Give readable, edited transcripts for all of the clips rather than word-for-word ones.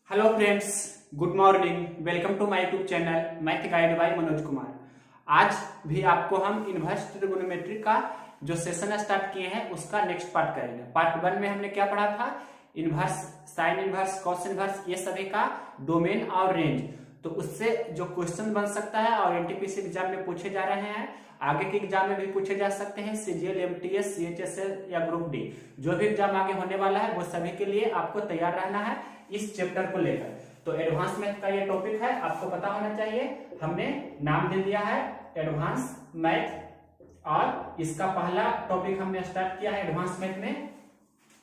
Hello friends, good morning. Welcome to my YouTube channel math guide by Manoj Kumar. आज भी आपको हम इनवर्स ट्रिगोनोमेट्री का जो सेशन स्टार्ट किए हैं उसका नेक्स्ट पार्ट करेंगे। पार्ट 1 में हमने क्या पढ़ा था? Inverse, sine inverse, cos inverse, ये सभी का डोमेन और रेंज। तो उससे जो क्वेश्चन बन सकता है और एनटीपीसी एग्जाम में पूछे जा रहे हैं, आगे के एग्जाम में भी पूछे जा सकते हैं, सीजीएल, एमटीएस, सीएचएसएल या ग्रुप डी, जो भी एग्जाम आगे होने वाला है वो सभी के लिए आपको तैयार रहना है इस चैप्टर को लेकर। तो एडवांस मैथ का ये टॉपिक है, आपको पता होना चाहिए। हमने नाम दे दिया है एडवांस मैथ और इसका पहला टॉपिक हमने स्टार्ट किया है एडवांस मैथ में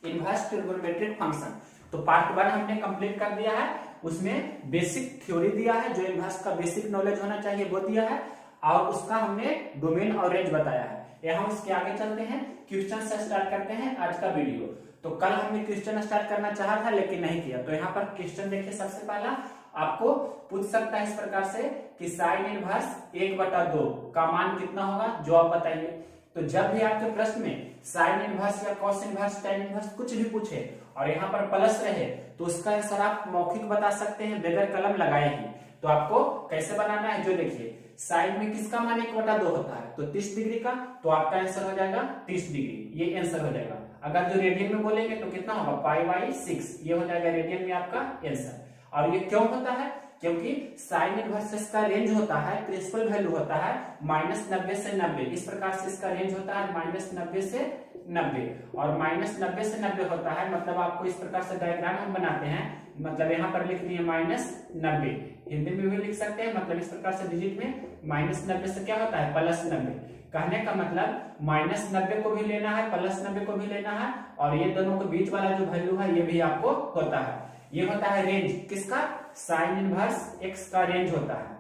इनवर्स ट्रिगोनोमेट्रिक फंक्शन। तो पार्ट 1 हमने कंप्लीट कर दिया है, उसमें बेसिक थ्योरी दिया है, जो इनवर्स का बेसिक नॉलेज होना चाहिए वो दिया है, और उसका हमने डोमेन और रेंज बताया है। यहाँ उसके आगे चलते हैं, क्वेश्चन से स्टार्ट करते हैं आज का वीडियो। तो कल हमने क्वेश्चन स्टार्ट करना चाहा था लेकिन नहीं किया। तो यहाँ पर क्वेश्चन देखिए, सबसे पहला आपको पूछ सकता है इस प्रकार से कि साइन इनवर्स 1/2 का मान कितना होगा, जो आप बताइए। तो जब भी आपके प्रश्न में साइन इनवर्स या कॉस इनवर्स, टैन इनवर्स कुछ भी पूछे और यहाँ पर प्लस रहे तो उसका आंसर आप मौखिक बता सकते हैं बगैर कलम लगाए ही। तो आपको कैसे बनाना है, जो देखिए साइन में किसका मान 1/2 होता है, तो 30 डिग्री का, तो आपका आंसर हो जाएगा 30 डिग्री, ये आंसर हो जाएगा। अगर जो रेडियन में बोलेंगे तो कितना होगा, π/6, ये हो जाएगा रेडियन में आपका आंसर। और ये क्यों होता है, क्योंकि साइन इनवर्स का रेंज होता है, प्रिंसिपल वैल्यू होता है -90 से 90। इस प्रकार से इसका रेंज होता है -90 से 90, और -90 से 90 होता है। मतलब आपको इस प्रकार से डायग्राम हम बनाते हैं, मतलब यहाँ पर लिख दिए -90, हिंदी में भी लिख सकते हैं। मतलब इस प्रकार से डिजिट में -90 से क्या होता है, +90। कहने का मतलब -90 को भी लेना है, +90 को भी लेना है, और ये दोनों के बीच वाला जो वैल्यू है ये भी आपको होता है। ये होता है रेंज किसका, साइन इनवर्स x का रेंज होता है।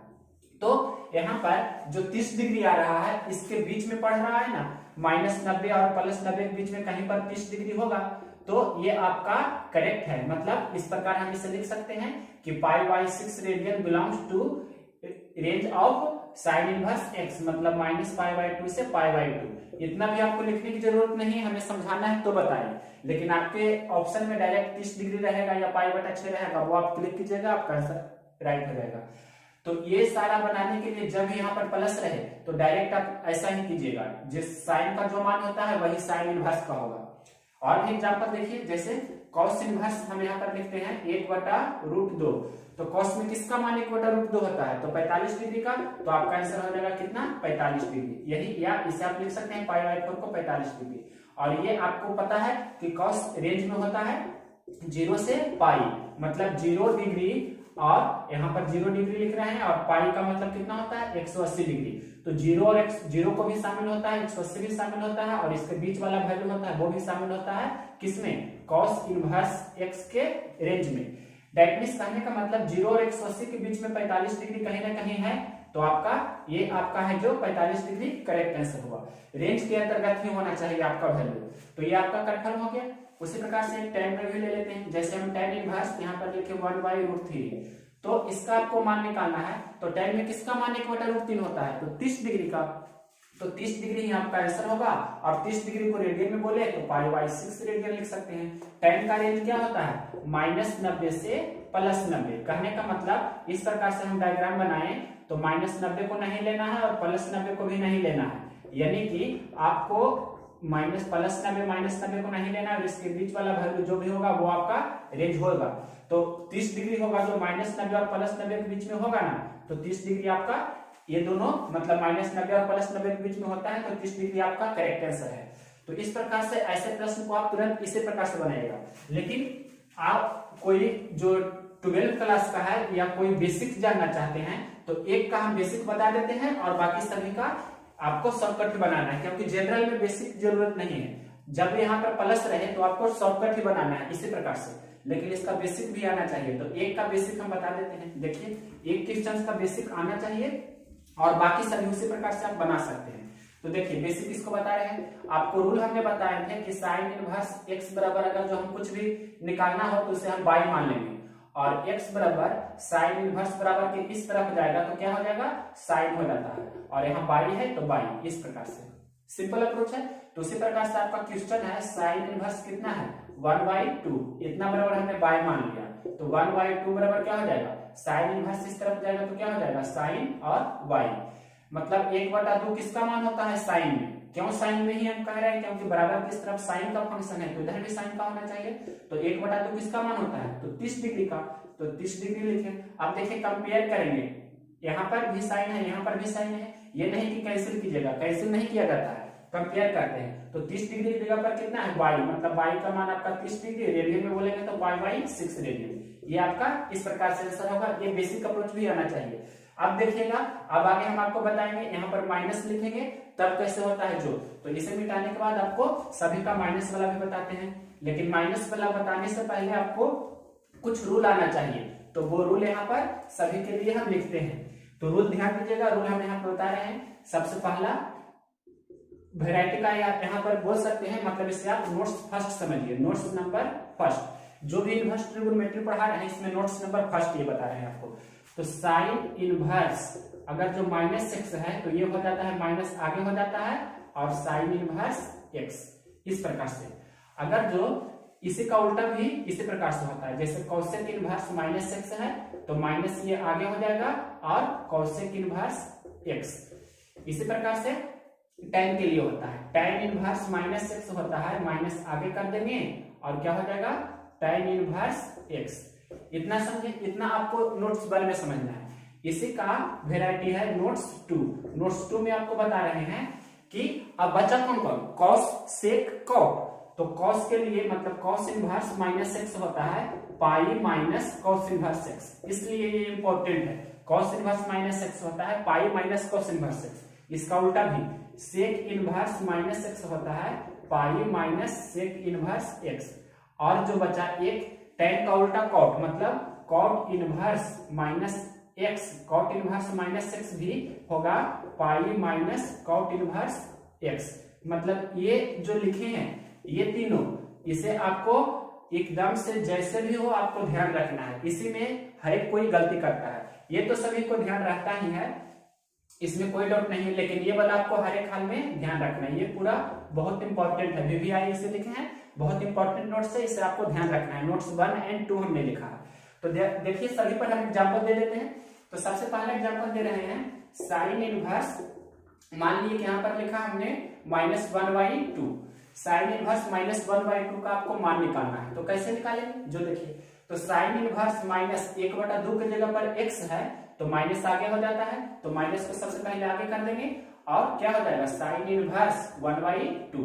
तो यहाँ पर जो 30 डिग्री आ रहा है इसके बीच में पड़ रहा है ना, -90 और +90 के बीच में कहीं पर 30 डिग्री होगा, तो ये आपका करेक्ट है। मतलब इस प्रकार हम इसे लिख सकते हैं कि π/6 radian belongs to range of sine inverse x, मतलब -π/2 से π/2। इतना भी आपको लिखने की जरूरत नहीं है, हमें समझाना है तो बताएं। लेकिन आपके ऑप्शन में डायरेक्ट 30 डिग्री रहेगा या π/6 रहेगा, वो आप क्लिक कीजिएगा, आपका आंसर राइट हो जाएगा। तो ये सारा बनाने के लिए जब यहाँ पर प्लस रहे तो डायरेक्ट आप ऐसा ही कीजिएगा, जिस साइन का जो मान होता है वही साइन इनवर्स का होगा। और भी एग्जाम्पल देखिए, जैसे कॉस इनवर्स हम यहाँ पर लिखते हैं 1/√2। तो कॉस में किसका मान 1/√2 होता है, तो 45 डिग्री का, तो आपका आंसर हो जाएगा कितना, 45 डिग्री। यही, या इसे आप लिख सकते हैं π/4 को 45 डिग्री। और ये आपको पता है कि कॉस रेंज में होता है 0 से π, मतलब 0 डिग्री, और यहाँ पर 0 डिग्री लिख रहे हैं, और पाई का मतलब कितना होता है, 180 डिग्री। तो 0 और 0 को भी शामिल होता है, 180 भी शामिल होता है, और इसके बीच वाला वैल्यू होता है वो भी शामिल होता है, किसमें, कॉस इनवर्स x के रेंज में। दैट मींस कहने का मतलब 0 और 180 के बीच में 45 डिग्री कहीं ना कहीं है, तो आपका ये आपका है जो 45 डिग्री करेक्ट आंसर हुआ। रेंज के अंतर्गत ही होना चाहिए आपका वैल्यू। तो ये आपका कंफर्म हो गया। उसी प्रकार से tan में भी ले लेते हैं, जैसे हम tan इनवर्स यहाँ पर लिखे 1/√3, तो इसका आपको मान निकालना है। तो tan में किसका मान 1/√3 होता है, तो 30 डिग्री का, तो 30 डिग्री ही आपका आंसर होगा। और 30 डिग्री को रेडियन में बोले तो π/6 रेडियन लिख सकते हैं। tan का रेंज क्या होता है, -90 से +90। कहने का मतलब इस प्रकार से हम डायग्राम बनाएं तो -90 को नहीं लेना है और +90 को भी नहीं लेना है, यानी कि आपको +90 को नहीं लेना, और इसके बीच वाला वैल्यू जो भी होगा वो आपका रेंज होगा। तो 30 डिग्री होगा जो -90 और +90 के बीच में होगा ना, तो 30 डिग्री आपका, ये दोनों मतलब -90 और +90 के बीच में होता है, तो 30 डिग्री आपका करेक्ट आंसर है। तो इस प्रकार से ऐसे प्रश्न को आप तुरंत इसी प्रकार से बनाइएगा। लेकिन आप कोई जो 12th क्लास का है या कोई बेसिक जानना चाहते हैं तो एक का हम बेसिक बता देते हैं और बाकी सभी का आपको शॉर्टकट बनाना है, क्योंकि जनरल में बेसिक जरूरत नहीं है। जब यहाँ पर प्लस रहे तो आपको शॉर्टकट ही बनाना है इसी प्रकार से, लेकिन इसका बेसिक भी आना चाहिए। तो एक का बेसिक हम बता देते हैं। देखिए, एक क्वेश्चन का बेसिक आना चाहिए और बाकी सभी उसी प्रकार से आप बना सकते हैं। तो देखिए, बेसिक इसको बता रहे हैं, आपको रूल हमने बताए थे कि साइन इनवर्स x बराबर, अगर जो हम कुछ भी निकालना हो तो उसे हम y मान लेंगे, और x बराबर साइन इनवर्स बराबर के इस तरफ जाएगा तो क्या हो जाएगा, साइन हो जाता है, और यहाँ y है तो y। इस प्रकार से सिंपल अप्रोच है। तो उसी प्रकार से आपका क्वेश्चन है साइन इनवर्स कितना है, 1/2, इतना बराबर हमने बाय मान लिया, तो 1/2 बराबर क्या हो जाएगा, साइन इनवर्स इस तरफ जाएगा तो क्या हो जाएगा, साइन और वाई, मतलब 1/2 किसका मान होता है, साइन में। क्यों साइन में ही हम कह रहे हैं, क्योंकि बराबर किस तरफ साइन का फंक्शन है, तो इधर भी साइन का होना चाहिए, तो 1/2 किसका मान होता है, तो 30 डिग्री का, तो 30 डिग्री लिखे। अब देखिए कंपेयर करेंगे, यहाँ पर भी साइन है, यहाँ पर भी साइन है, ये नहीं कि कैंसिल कीजिएगा, कैंसिल नहीं किया जाता है, कंपेयर करते हैं, तो 30 डिग्री की जगह पर कितना है, y, मतलब y का मान आपका 30 डिग्री, रेडियन में बोलेंगे तो y/6 रेडियन, ये आपका इस प्रकार से आंसर होगा। ये बेसिक अप्रोच भी आना चाहिए। अब देखिएगा, अब आगे हम आपको बताएंगे, यहाँ पर माइनस लिखेंगे तब कैसे होता है जो, तो इसे मिटाने के बाद आपको सभी का माइनस वाला भी बताते हैं, लेकिन माइनस वाला बताने से पहले आपको कुछ रूल आना चाहिए, तो वो रूल यहाँ पर सभी के लिए हम लिखते हैं। तो रूल ध्यान दीजिएगा, रूल हम यहाँ पर बता रहे हैं। सबसे पहला वैरायटी का यहाँ पर बोल सकते हैं, मतलब इससे आप नोट्स फर्स्ट समझिए, नोट्स नंबर फर्स्ट, जो भी इनवर्स ट्रिगोनोमेट्री पढ़ा रहे हैं इसमें नोट्स नंबर फर्स्ट ये बता रहे हैं आपको। तो साइन इनवर्स अगर जो -x है तो ये हो जाता है माइनस आगे हो जाता है, और साइन इनवर्स x इस प्रकार से। अगर जो इसी का उल्टा भी इसी प्रकार से होता है, जैसे कोसेक इनवर्स -x है तो माइनस ये आगे हो जाएगा और कोसेक इनवर्स x, इसी प्रकार से tan के लिए होता है, tan इनवर्स -x होता है, माइनस आगे कर देंगे और क्या हो जाएगा, tan इनवर्स x। इतना समझे, इतना आपको नोट्स बारे में समझना है। इसी का वेराइटी है नोट्स 2। नोट्स 2 में आपको बता रहे हैं कि अब बचा कौन कौन, कॉस सेक कॉट, तो कॉस के लिए मतलब कॉस इनवर्स -x होता है pi minus cos inverse x, इसलिए ये इंपॉर्टेंट है। कॉस इनवर्स -x होता है pi minus cos inverse x। इसका उल्टा भी सेक इनवर्स -x होता है pi minus sec inverse x। और जो बचा एक tan का उल्टा कॉट, मतलब cot inverse -x, cot inverse -x भी होगा pi minus cot inverse x। मतलब ये जो लिखे हैं ये तीनों, इसे आपको एकदम से जैसे भी हो आपको ध्यान रखना है, इसी में हर एक कोई गलती करता है, ये तो सभी को ध्यान रहता ही है, इसमें कोई डाउट नहीं है, लेकिन ये वाला आपको हर एक हाल में ध्यान रखना है, ये पूरा बहुत इंपॉर्टेंट है, VVI इसे लिखे हैं, बहुत इंपॉर्टेंट नोट्स है, इसे आपको ध्यान रखना है। नोट्स 1 और 2 हमने लिखा है, तो देखिए सभी पर हम एग्जाम्पल दे देते हैं। तो सबसे पहला एग्जाम्पल दे रहे हैं साइन इनवर्स, मान लीजिए कि यहाँ पर लिखा हमने -1/2, साइन इनवर्स -1/2 का आपको मान निकालना है, तो कैसे निकालेंगे, जो देखिए, तो साइन इनवर्स -1/2 की जगह पर x है तो माइनस आगे हो जाता है, तो माइनस को सबसे पहले आगे कर देंगे और क्या हो जाएगा, साइन इनवर्स 1/2।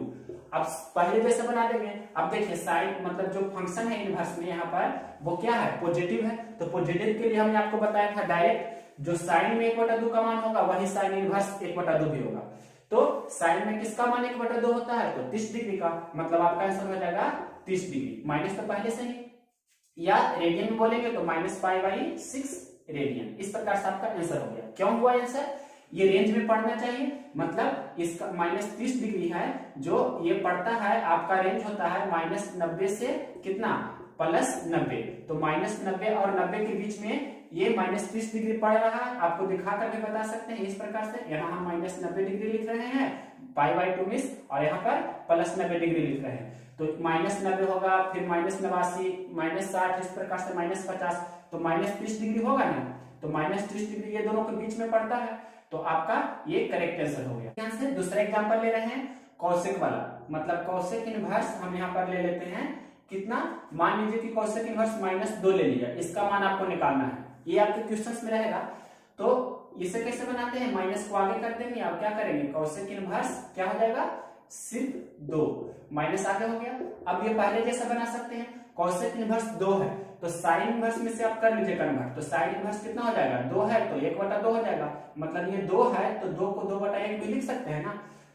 अब पहले जैसे बना देंगे। अब देखिए साइन मतलब जो फंक्शन है इनवर्स में यहाँ पर वो क्या है, पॉजिटिव है, तो पॉजिटिव के लिए हमने आपको बताया था डायरेक्ट जो साइन में 1/2 का मान होगा वही साइन इनवर्स 1/2 भी होगा। तो साइन में किसका मान 1/2 होता है, तो 30 डिग्री का, मतलब आपका आंसर हो जाएगा 30 डिग्री, माइनस तो पहले से ही, या रेडियन में बोलेंगे तो -π/6 रेडियन। इस प्रकार से आपका आंसर हो गया। क्यों हुआ आंसर, ये रेंज में पढ़ना चाहिए, मतलब इसका -30 डिग्री है, जो ये पड़ता है आपका रेंज होता है -90 से कितना, +90, तो -90 और 90 के बीच में ये -30 डिग्री पड़ रहा है, आपको दिखाकर भी बता सकते हैं इस प्रकार से। यहाँ हम -90 डिग्री लिख रहे हैं π/2 मिस, और यहाँ पर +90 डिग्री लिख रहे हैं, तो -90 होगा, फिर -89, -60, इस प्रकार से -50, तो -30 डिग्री होगा ना, तो -30 डिग्री ये दोनों के बीच में पड़ता है, तो आपका ये करेक्ट आंसर हो गया। यहाँ से दूसरा एग्जांपल ले रहे हैं कौशिक वाला, मतलब कौशिक इनवर्स हम यहाँ पर ले लेते हैं कितना, मान लीजिए कि कौशिक इनवर्स -2 ले लिया, इसका मान आपको निकालना है, ये आपके क्वेश्चंस में रहेगा। तो इसे कैसे बनाते हैं, माइनस को आगे कर देंगे, आप क्या करेंगे, कौशिक इनवर्स क्या हो जाएगा, सिर्फ 2, माइनस आगे हो गया। अब ये पहले जैसा बना सकते हैं, कौशिक इनवर्स 2 है तो साइन इनवर्स में से आप कर लीजिए कन्वर्ट, तो साइन इनवर्स कितना हो जाएगा, 2 है तो 1/2 हो जाएगा, मतलब ये 2 है तो 2 को 2/1 भी लिख सकते हैं ना,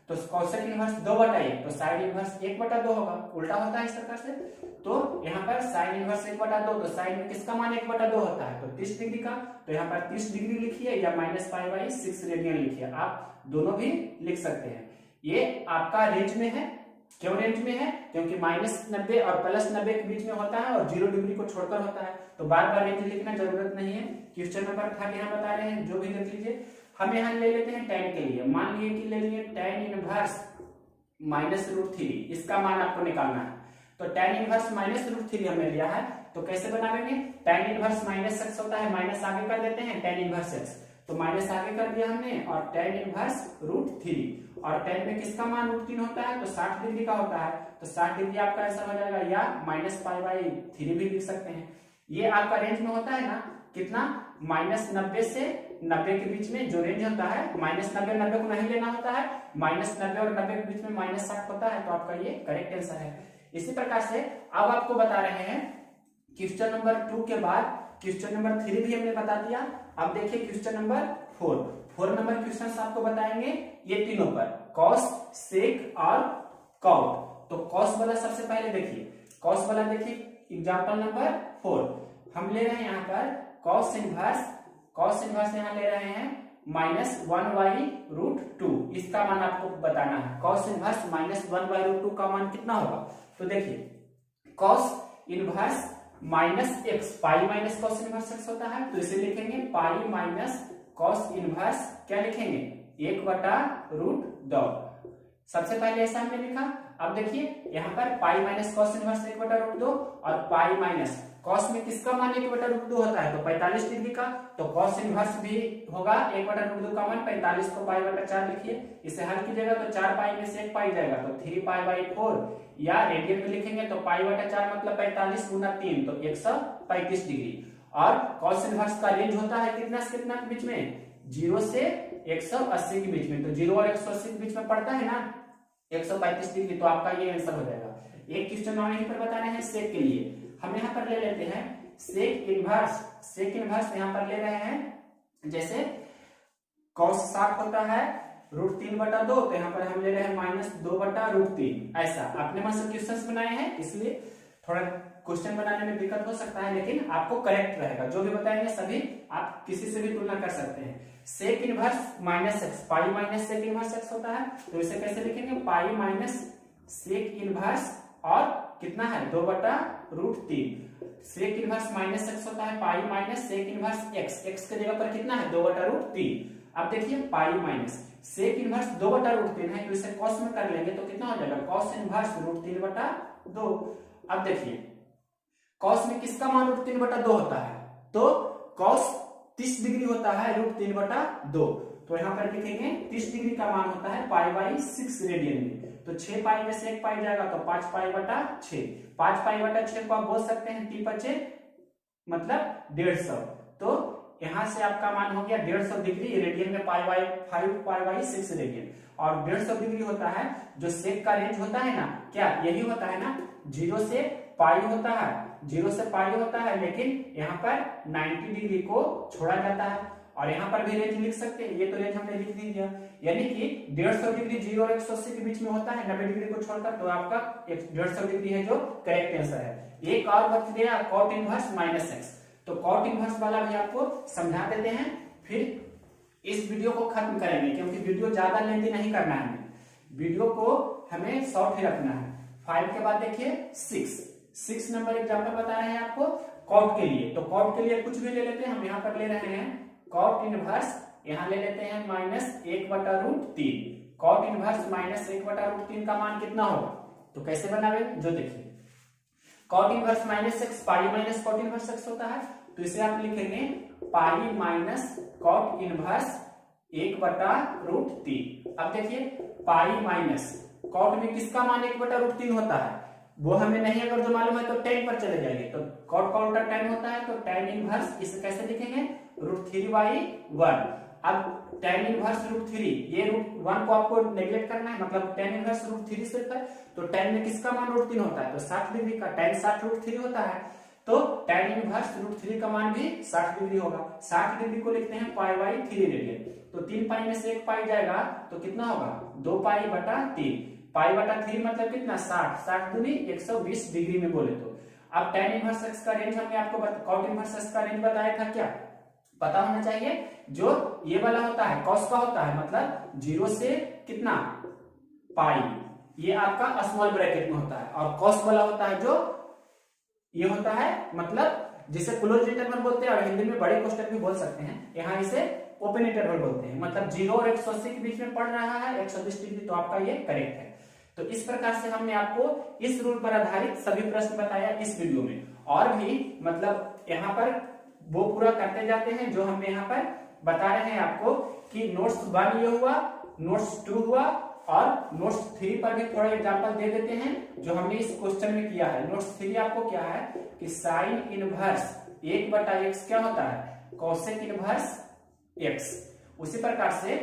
तो कौशिक इनवर्स 2/1 तो साइन इनवर्स 1/2 होगा, उल्टा होता है इस प्रकार से। तो यहाँ पर साइन इनवर्स 1/2, तो साइन में किसका मान 1/2 होता है, तो 30 डिग्री का, तो यहाँ पर 30 डिग्री लिखिए या -π/6 रेडियन लिखिए, आप दोनों भी लिख सकते हैं। ये आपका रेंज में है, क्यों रेंज में है, क्योंकि -90 और +90 के बीच में होता है और 0 डिग्री को छोड़कर होता है, तो बार बार रेंज लिखना जरूरत नहीं है, क्वेश्चन नंबर 30 यहाँ बता रहे हैं, जो भी देख लीजिए। हम यहाँ ले लेते हैं tan के लिए, मान लीजिए कि ले लिए tan इनवर्स -√3, इसका मान आपको निकालना है, तो tan inverse minus root three हमने लिया है, तो कैसे बनाएंगे, tan इनवर्स माइनस एक्स होता है, माइनस आगे कर देते हैं tan इनवर्स एक्स, तो माइनस आगे कर दिया हमने, और tan इनवर्स रूट थ्री, और tan में किसका मान रूट तीन होता है, तो 60 डिग्री का होता है, तो 60 डिग्री आपका आंसर हो जाएगा, या माइनस पाई बाई थ्री भी लिख सकते हैं। ये आपका रेंज में होता है ना, कितना, माइनस 90 से 90 के बीच में जो रेंज होता है, माइनस 90 90 को नहीं लेना होता है, माइनस 90 और 90 के बीच में माइनस 60 होता है, तो आपका ये करेक्ट आंसर है। इसी प्रकार से अब आपको बता रहे हैं क्वेश्चन नंबर 2 के बाद क्वेश्चन नंबर 3 भी हमने बता दिया। अब देखिए क्वेश्चन नंबर 4 नंबर क्वेश्चन आपको बताएंगे ये तीनों पर, कॉस, सेक और कॉट। तो कॉस वाला सबसे पहले देखिए, कॉस वाला देखिए एग्जांपल नंबर 4 हम ले रहे हैं यहाँ पर कॉस इनवर्स यहाँ ले रहे हैं माइनस 1/√2, इसका मान आपको बताना है। कॉस इनवर्स माइनस 1/√2 का मान कितना होगा, तो देखिए cos inverse minus x, pi minus cos inverse x होता है, तो इसे लिखेंगे पाई माइनस कॉस इनवर्स, क्या लिखेंगे, 1/√2। सबसे पहले ऐसा हमने लिखा। अब देखिए यहाँ पर पाई माइनस कॉस इनवर्स 1/√2 और पाई माइनस कॉस में किसका मान 1/√2 होता है, तो 45 डिग्री का, तो कॉस इनवर्स भी होगा 1/√2 का मान 45 को पाई बटा 4 लिखिए, इसे हल कीजिएगा तो 4 पाई में से 1 पाई जाएगा, तो 3π/4, या रेडियन में लिखेंगे तो पाई बटा 4 मतलब 45 गुना 3, तो 135 डिग्री। और कॉस इनवर्स का रेंज होता है कितना से कितना के बीच में, 0 से 180 के बीच में, तो 0 और 180 के बीच में पड़ता है ना 135 डिग्री, तो आपका ये आंसर हो जाएगा। एक क्वेश्चन और यहीं पर बता रहे हैं सेक के लिए, हम यहाँ पर ले लेते हैं सेक इनवर्स यहाँ पर ले रहे हैं, जैसे कॉस 60 होता है √3/2, तो यहाँ पर हम ले रहे हैं -2/√3। ऐसा अपने मन से क्वेश्चंस बनाए हैं, इसलिए थोड़ा क्वेश्चन बनाने में दिक्कत हो सकता है, लेकिन आपको करेक्ट रहेगा। जो भी बताएंगे सभी आप किसी से भी तुलना कर सकते हैं। Sec inverse minus x, pi minus sec inverse x होता है, तो इसे कैसे लिखेंगे, पाई माइनस सेक इनवर्स और कितना है 2/√3। सेक इनवर्स माइनस एक्स होता है, pi minus sec inverse x, x के जगह पर कितना है 2/√3। अब देखिए पाई माइनस सेक इनवर्स 2/√3 है, तो इसे कॉस में कर लेंगे तो कितना हो जाएगा, कॉस इनवर्स √3/2। अब देखिए कॉस में किसका मान √3/2 होता है, तो कॉस 30 डिग्री होता है √3/2, तो यहाँ पर लिखेंगे 30 डिग्री का मान होता है π/6 रेडियन में, तो 6 पाई में से 1 पाई जाएगा तो 5π/6, 5π/6 को आप बोल सकते हैं 3×5 मतलब 150, तो यहाँ से आपका मान हो गया 150 डिग्री, रेडियन में π/5 π/6 रेडियन, और 150 डिग्री होता है जो सेक का रेंज होता है ना, क्या यही होता है ना, 0 से पाई होता है, 0 से पाई होता है, लेकिन यहाँ पर 90 डिग्री को छोड़ा जाता है, और यहाँ पर भी रेंज लिख सकते हैं, ये तो रेंज हमने लिख दिया, यानी कि 150 डिग्री 0 और 180 के बीच में होता है 90 डिग्री को छोड़कर, तो आपका 150 डिग्री है जो करेक्ट आंसर है। एक और बच गया कॉट इनवर्स माइनस एक्स, तो कॉट इनवर्स वाला भी आपको समझा देते हैं, फिर इस वीडियो को खत्म करेंगे, क्योंकि वीडियो ज्यादा लेंथी नहीं करना है, वीडियो को हमें शॉर्ट ही रखना है। 5 के बाद देखिए 6 नंबर एग्जाम्पल बता रहे हैं आपको कॉट के लिए, तो कॉट के लिए कुछ भी ले लेते हैं, हम यहाँ पर ले रहे हैं कॉट इनवर्स, यहाँ ले लेते हैं -1/√3, कॉट इनवर्स -1/√3 का मान कितना होगा, तो कैसे बनावे, जो देखिए cot inverse minus x, pi minus cot inverse x होता है, तो इसे आप लिखेंगे पाई माइनस कॉट इनवर्स 1/√3। अब देखिए पाई माइनस कॉट में किसका मान 1/√3 होता है, वो हमें नहीं अगर जो मालूम है तो tan पर चले जाएंगे, तो कॉट का उल्टा tan होता है, तो tan इनवर्स इसे कैसे लिखेंगे √3/1। अब tan इनवर्स √3, ये √1 को आपको नेग्लेक्ट करना है, मतलब tan इनवर्स √3 सिर्फ है, तो tan में किसका मान √3 होता है, तो 60 डिग्री का, tan 60√3 होता है, तो tan इनवर्स √3 का मान भी 60 डिग्री होगा। 60 डिग्री को लिखते हैं π/3 रेडियन, तो 3 पाई में से 1 पाई जाएगा तो कितना होगा 2π/3, π/3 मतलब कितना 60 दूनी 120 डिग्री में बोले तो। अब tan इनवर्स एक्स का रेंज हमने आपको कॉट इनवर्स एक्स का रेंज बताया था, क्या पता होना चाहिए, जो ये वाला होता है कॉस का होता है, मतलब 0 से कितना पाई, ये आपका स्मॉल ब्रैकेट में होता है, और कॉस वाला होता है जो ये होता है, मतलब जिसे क्लोज इंटरवल बोलते हैं, और हिंदी में बड़े कोष्टक भी बोल सकते हैं, यहाँ इसे ओपन इंटरवल बोलते हैं, मतलब 0 और 180 के बीच में पड़ रहा है 120 डिग्री, तो आपका ये करेक्ट है। तो इस प्रकार से हमने आपको इस रूल पर आधारित सभी प्रश्न बताया इस वीडियो में। और भी मतलब यहाँ पर वो पूरा करते जाते हैं जो हमने यहाँ पर बता रहे हैं आपको कि नोट्स 1 ये हुआ, नोट्स 2 हुआ और नोट्स 3 पर भी थोड़ा एग्जांपल दे देते हैं जो हमने इस क्वेश्चन में किया है। नोट्स 3 आपको क्या है कि साइन इनवर्स 1/x क्या होता है, कोसेक इनवर्स x। उसी प्रकार से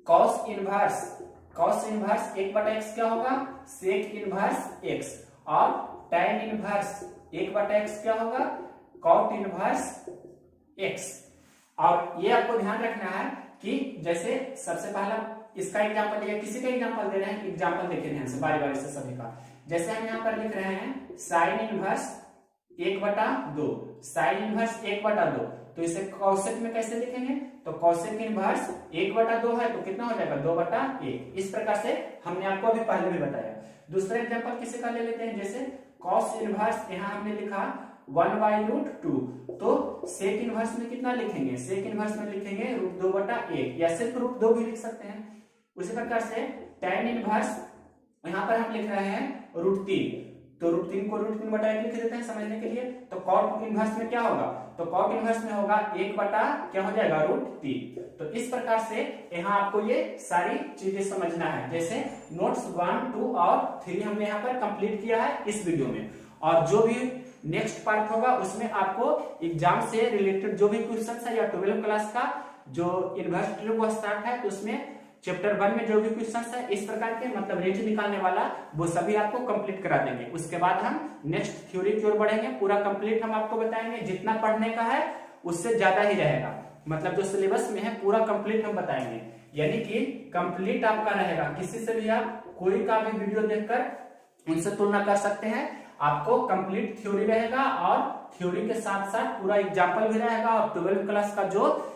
कॉस इनवर्स 1/x क्या होगा, सेक इनवर्स x। और tan इनवर्स 1/x क्या होगा, कॉट इनवर्स x। और ये आपको ध्यान रखना है कि जैसे सबसे पहला इसका एग्जांपल लिया, किसी का एग्जांपल दे रहे हैं, एग्जांपल देखे ध्यान से बारी बारी से सभी का। जैसे हम यहाँ पर लिख रहे हैं साइन इनवर्स 1/2, साइन इनवर्स 1/2, तो इसे कॉसेक में कैसे लिखेंगे, तो कॉसेक इनवर्स 1/2 है तो कितना हो जाएगा 2/1। इस प्रकार से हमने आपको अभी पहले भी बताया। दूसरा एग्जांपल किसी का ले लेते हैं, जैसे कॉस इनवर्स यहाँ हमने लिखा 1/√2, तो सेक इनवर्स में कितना लिखेंगे, सेक इनवर्स में लिखेंगे √2/1 या सिर्फ √2 भी लिख सकते हैं। उसी प्रकार से tan इनवर्स यहाँ पर हम लिख रहे हैं √3, तो √3 को √3/1 लिख देते हैं समझने के लिए। तो कॉट इनवर्स में क्या होगा, तो कॉट इनवर्स में होगा 1/ क्या हो जाएगा √3। तो इस प्रकार से यहाँ आपको ये सारी चीजें समझना है। जैसे नोट्स 1, 2 और 3 हमने यहाँ पर कंप्लीट किया है इस वीडियो में, और जो भी नेक्स्ट पार्ट होगा उसमें आपको एग्जाम से रिलेटेड जो भी क्वेश्चन है या 12th क्लास का जो इनवर्स ट्रिगो स्टार्ट है तो उसमें चैप्टर 1 में जो भी क्वेश्चन है इस प्रकार के मतलब रेंज निकालने वाला वो सभी आपको कंप्लीट करा देंगे। उसके बाद हम नेक्स्ट थ्योरी की ओर बढ़ेंगे, पूरा कंप्लीट हम आपको बताएंगे। जितना पढ़ने का है उससे ज्यादा ही रहेगा, मतलब जो सिलेबस में है पूरा कंप्लीट हम बताएंगे, यानी कि कंप्लीट आपका रहेगा। किसी से भी आप कोई का भी वीडियो देखकर उनसे तुलना कर सकते हैं। आपको कंप्लीट थ्योरी रहेगा और थ्योरी के साथ साथ पूरा एग्जाम्पल भी रहेगा, और 12th क्लास का जो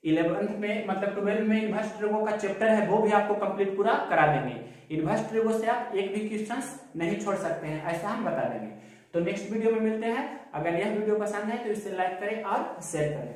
11th में मतलब 12 में इनवर्स ट्रिगो का चैप्टर है वो भी आपको कंप्लीट पूरा करा देंगे। इनवर्स ट्रिगो से आप एक भी क्वेश्चंस नहीं छोड़ सकते हैं, ऐसा हम बता देंगे। तो नेक्स्ट वीडियो में मिलते हैं। अगर यह वीडियो पसंद है तो इसे लाइक करें और शेयर करें।